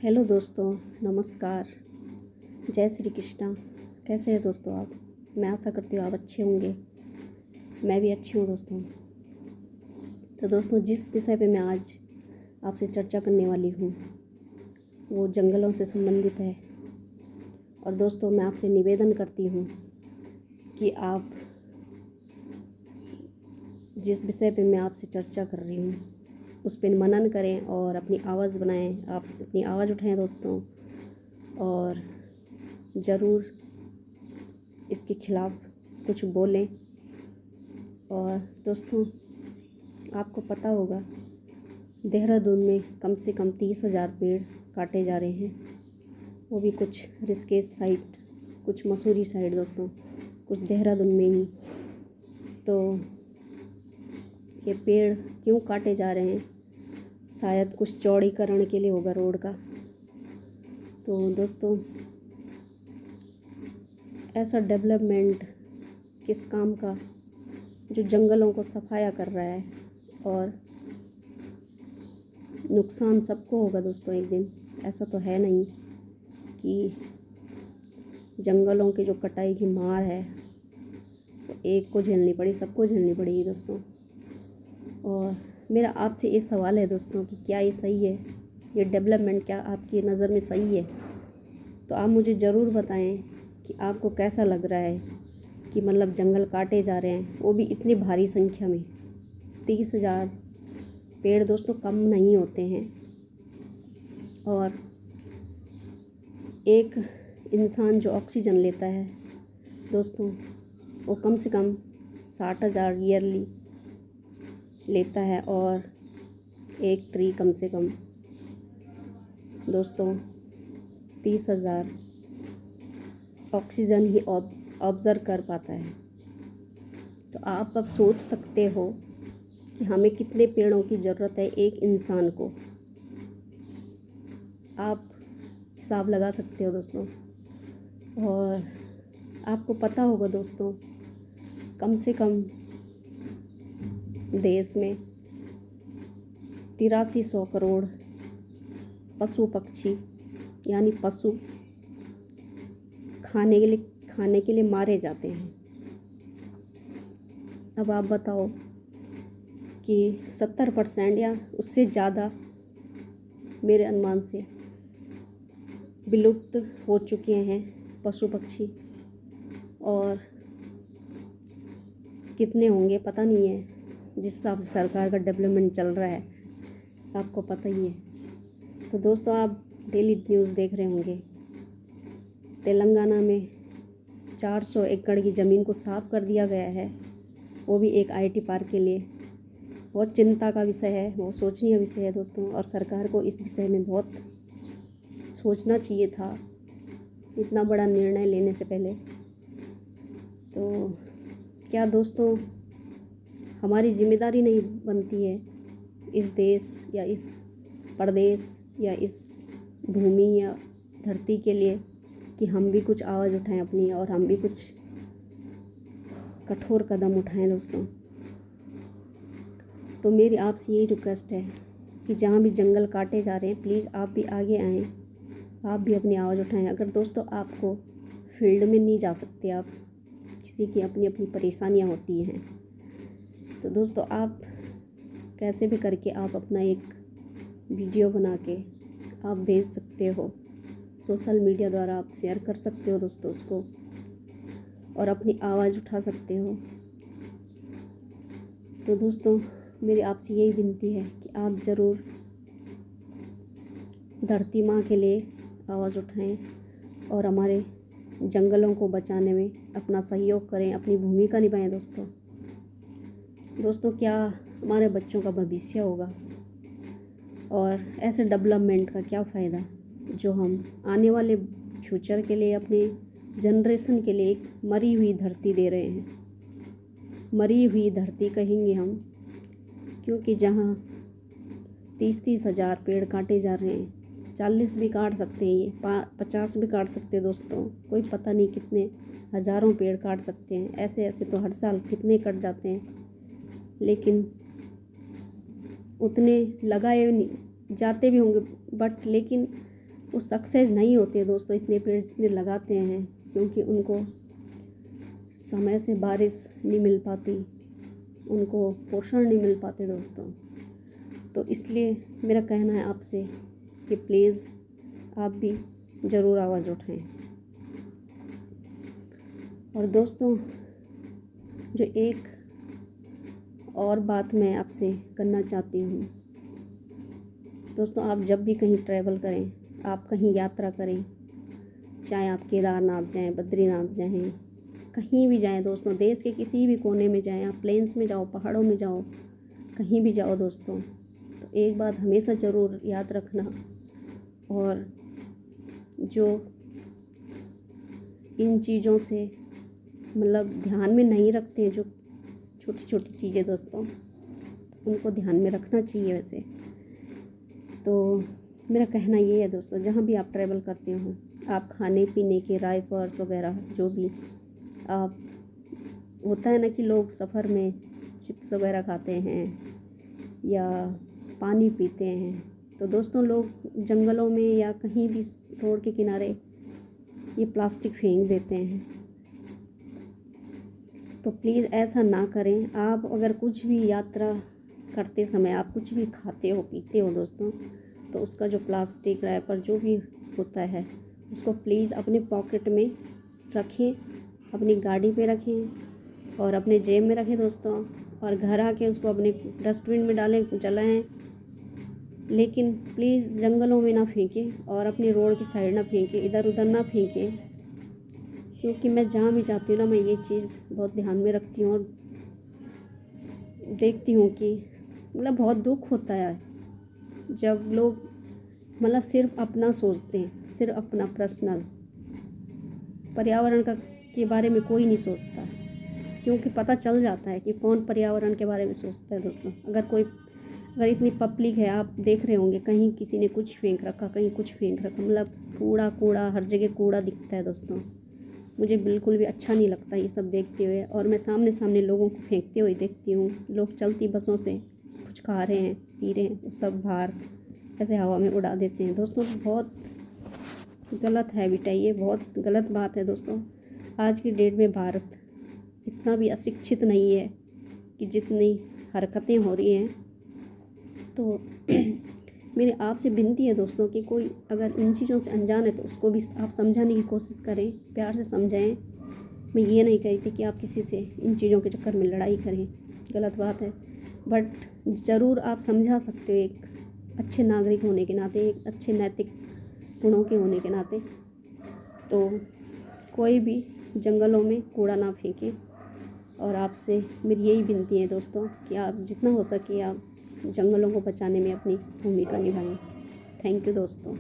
Hello दोस्तों, नमस्कार। जय श्री कृष्णा। कैसे हैं दोस्तों आप? मैं आशा करती हूँ आप अच्छे होंगे। मैं भी अच्छी हूँ दोस्तों। तो दोस्तों, जिस विषय पे मैं आज आपसे चर्चा करने वाली हूँ वो जंगलों से संबंधित है। और दोस्तों, मैं आपसे निवेदन करती हूँ कि आप जिस विषय पे मैं आपसे चर्चा कर रही हूँ उस पर मनन करें और अपनी आवाज़ बनाएं। आप अपनी आवाज़ उठाएं दोस्तों, और ज़रूर इसके खिलाफ़ कुछ बोलें। और दोस्तों, आपको पता होगा देहरादून में कम से कम 30,000 पेड़ काटे जा रहे हैं, वो भी कुछ ऋषिकेश साइड, कुछ मसूरी साइड दोस्तों, कुछ देहरादून में ही। तो ये पेड़ क्यों काटे जा रहे हैं? शायद कुछ चौड़ीकरण के लिए होगा रोड का। तो दोस्तों, ऐसा डेवलपमेंट किस काम का जो जंगलों को सफाया कर रहा है, और नुकसान सबको होगा दोस्तों एक दिन। ऐसा तो है नहीं कि जंगलों की जो कटाई की मार है वो एक को झेलनी पड़ी, सबको झेलनी पड़ेगी दोस्तों। और मेरा आपसे ये सवाल है दोस्तों कि क्या ये सही है? ये डेवलपमेंट क्या आपकी नज़र में सही है? तो आप मुझे ज़रूर बताएं कि आपको कैसा लग रहा है कि मतलब जंगल काटे जा रहे हैं, वो भी इतनी भारी संख्या में। 30,000 पेड़ दोस्तों कम नहीं होते हैं। और एक इंसान जो ऑक्सीजन लेता है दोस्तों, वो कम से कम 60,000 ईयरली लेता है। और एक ट्री कम से कम दोस्तों 30,000 ऑक्सीजन ही ऑब्ज़र्व कर पाता है। तो आप अब सोच सकते हो कि हमें कितने पेड़ों की ज़रूरत है एक इंसान को। आप हिसाब लगा सकते हो दोस्तों। और आपको पता होगा दोस्तों, कम से कम देश में 8300 करोड़ पशु पक्षी यानी पशु खाने के लिए मारे जाते हैं। अब आप बताओ कि 70% या उससे ज़्यादा मेरे अनुमान से विलुप्त हो चुके हैं पशु पक्षी। और कितने होंगे पता नहीं है, जिस हिसाब से सरकार का डेवलपमेंट चल रहा है आपको पता ही है। तो दोस्तों, आप डेली न्यूज़ देख रहे होंगे, तेलंगाना में 400 एकड़ की ज़मीन को साफ कर दिया गया है, वो भी एक आईटी पार्क के लिए। बहुत चिंता का विषय है, बहुत सोचनीय विषय है दोस्तों। और सरकार को इस विषय में बहुत सोचना चाहिए था इतना बड़ा निर्णय लेने से पहले। तो क्या दोस्तों हमारी जिम्मेदारी नहीं बनती है इस देश या इस प्रदेश या इस भूमि या धरती के लिए कि हम भी कुछ आवाज़ उठाएं अपनी, और हम भी कुछ कठोर कदम उठाएं दोस्तों? तो मेरी आपसे यही रिक्वेस्ट है कि जहाँ भी जंगल काटे जा रहे हैं, प्लीज़ आप भी आगे आएँ, आप भी अपनी आवाज़ उठाएं। अगर दोस्तों आपको फील्ड में नहीं जा सकते, आप किसी की अपनी अपनी परेशानियाँ होती हैं, तो दोस्तों आप कैसे भी करके आप अपना एक वीडियो बना के आप भेज सकते हो। सोशल मीडिया द्वारा आप शेयर कर सकते हो दोस्तों उसको, और अपनी आवाज़ उठा सकते हो। तो दोस्तों, मेरी आपसे यही विनती है कि आप ज़रूर धरती माँ के लिए आवाज़ उठाएं और हमारे जंगलों को बचाने में अपना सहयोग करें, अपनी भूमिका निभाएं दोस्तों। क्या हमारे बच्चों का भविष्य होगा? और ऐसे डेवलपमेंट का क्या फ़ायदा जो हम आने वाले फ्यूचर के लिए, अपने जनरेशन के लिए एक मरी हुई धरती दे रहे हैं। मरी हुई धरती कहेंगे हम, क्योंकि जहाँ 30,000 पेड़ काटे जा रहे हैं, 40 भी काट सकते हैं, ये 50 भी काट सकते हैं दोस्तों। कोई पता नहीं कितने हज़ारों पेड़ काट सकते हैं। ऐसे ऐसे तो हर साल कितने कट जाते हैं, लेकिन उतने लगाए नहीं जाते भी होंगे, बट लेकिन वो सक्सेस नहीं होते दोस्तों इतने पेड़ जितने लगाते हैं, क्योंकि उनको समय से बारिश नहीं मिल पाती, उनको पोषण नहीं मिल पाते दोस्तों। तो इसलिए मेरा कहना है आपसे कि प्लीज़ आप भी ज़रूर आवाज़ उठाएं। और दोस्तों जो एक और बात मैं आपसे करना चाहती हूँ दोस्तों, आप जब भी कहीं ट्रैवल करें, आप कहीं यात्रा करें, चाहे आप केदारनाथ जाएं, बद्रीनाथ जाएं, कहीं भी जाएं दोस्तों, देश के किसी भी कोने में जाएं, आप प्लेन्स में जाओ, पहाड़ों में जाओ, कहीं भी जाओ दोस्तों, तो एक बात हमेशा ज़रूर याद रखना, और जो इन चीज़ों से मतलब ध्यान में नहीं रखते हैं, जो छोटी छोटी चीज़ें दोस्तों, उनको ध्यान में रखना चाहिए। वैसे तो मेरा कहना ये है दोस्तों, जहाँ भी आप ट्रैवल करते हो, आप खाने पीने के राइफर्स वगैरह जो भी आप, होता है ना कि लोग सफ़र में चिप्स वगैरह खाते हैं या पानी पीते हैं, तो दोस्तों लोग जंगलों में या कहीं भी रोड के किनारे ये प्लास्टिक फेंक देते हैं। तो प्लीज़ ऐसा ना करें। आप अगर कुछ भी यात्रा करते समय आप कुछ भी खाते हो पीते हो दोस्तों, तो उसका जो प्लास्टिक रैपर जो भी होता है उसको प्लीज़ अपने पॉकेट में रखें, अपनी गाड़ी पे रखें और अपने जेब में रखें दोस्तों, और घर आके उसको अपने डस्टबिन में डालें, जलाएं। लेकिन प्लीज़ जंगलों में ना फेंकें और अपनी रोड की साइड ना फेंकें, इधर उधर ना फेंकें, क्योंकि मैं जहाँ भी जाती हूँ ना, मैं ये चीज़ बहुत ध्यान में रखती हूँ और देखती हूँ कि मतलब बहुत दुख होता है जब लोग मतलब सिर्फ अपना सोचते हैं, सिर्फ अपना पर्सनल, पर्यावरण का के बारे में कोई नहीं सोचता, क्योंकि पता चल जाता है कि कौन पर्यावरण के बारे में सोचता है दोस्तों। अगर इतनी पब्लिक है, आप देख रहे होंगे कहीं किसी ने कुछ फेंक रखा, कहीं कुछ फेंक रखा, मतलब कूड़ा हर जगह कूड़ा दिखता है दोस्तों। मुझे बिल्कुल भी अच्छा नहीं लगता ये सब देखते हुए, और मैं सामने लोगों को फेंकते हुए देखती हूँ। लोग चलती बसों से कुछ खा रहे हैं, पी रहे हैं, सब बाहर ऐसे हवा में उड़ा देते हैं दोस्तों। बहुत गलत हैबिट है ये, बहुत गलत बात है दोस्तों। आज की डेट में भारत इतना भी अशिक्षित नहीं है कि जितनी हरकतें हो रही हैं। तो मेरी आपसे विनती है दोस्तों कि कोई अगर इन चीज़ों से अनजान है तो उसको भी आप समझाने की कोशिश करें, प्यार से समझाएं। मैं ये नहीं कहती कि आप किसी से इन चीज़ों के चक्कर में लड़ाई करें, गलत बात है, बट ज़रूर आप समझा सकते हो एक अच्छे नागरिक होने के नाते, एक अच्छे नैतिक गुणों के होने के नाते। तो कोई भी जंगलों में कूड़ा ना फेंके, और आपसे मेरी यही विनती है दोस्तों कि आप जितना हो सके आप जंगलों को बचाने में अपनी भूमिका निभाएं। थैंक यू दोस्तों।